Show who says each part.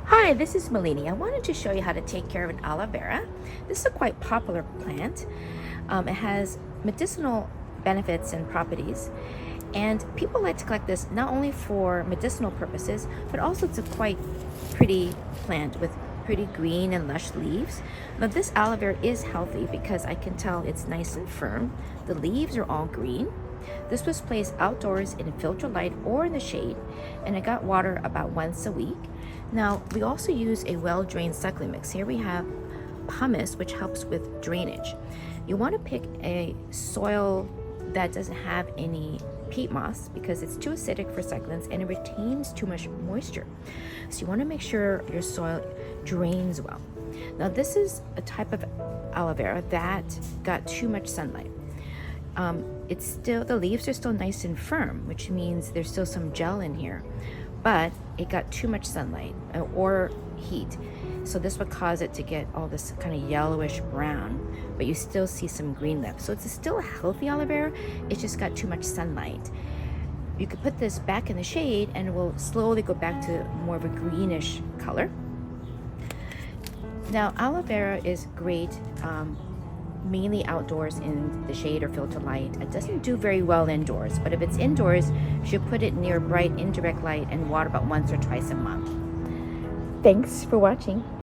Speaker 1: Hi, this is Malini. I wanted to show you how to take care of an aloe vera. This is a quite popular plant. It has medicinal benefits and properties, and people like to collect this not only for medicinal purposes, but also it's a quite pretty plant with pretty green and lush leaves. Now this aloe vera is healthy because I can tell it's nice and firm. The leaves are all green. This was placed outdoors in filter light or in the shade, and it got water about once a week. Now, we also use a well-drained succulent mix. Here we have pumice, which helps with drainage. You want to pick a soil that doesn't have any peat moss because it's too acidic for succulents and it retains too much moisture. So you want to make sure your soil drains well. Now, this is a type of aloe vera that got too much sunlight. The leaves are still nice and firm, which means there's still some gel in here, but it got too much sunlight or heat. So this would cause it to get all this kind of yellowish brown, but you still see some green left. So it's still a healthy aloe vera, it just got too much sunlight. You could put this back in the shade and it will slowly go back to more of a greenish color. Now, aloe vera is great mainly outdoors in the shade or filter light. It doesn't do very well indoors, but if it's indoors, you should put it near bright indirect light and water about once or twice a month. Thanks for watching.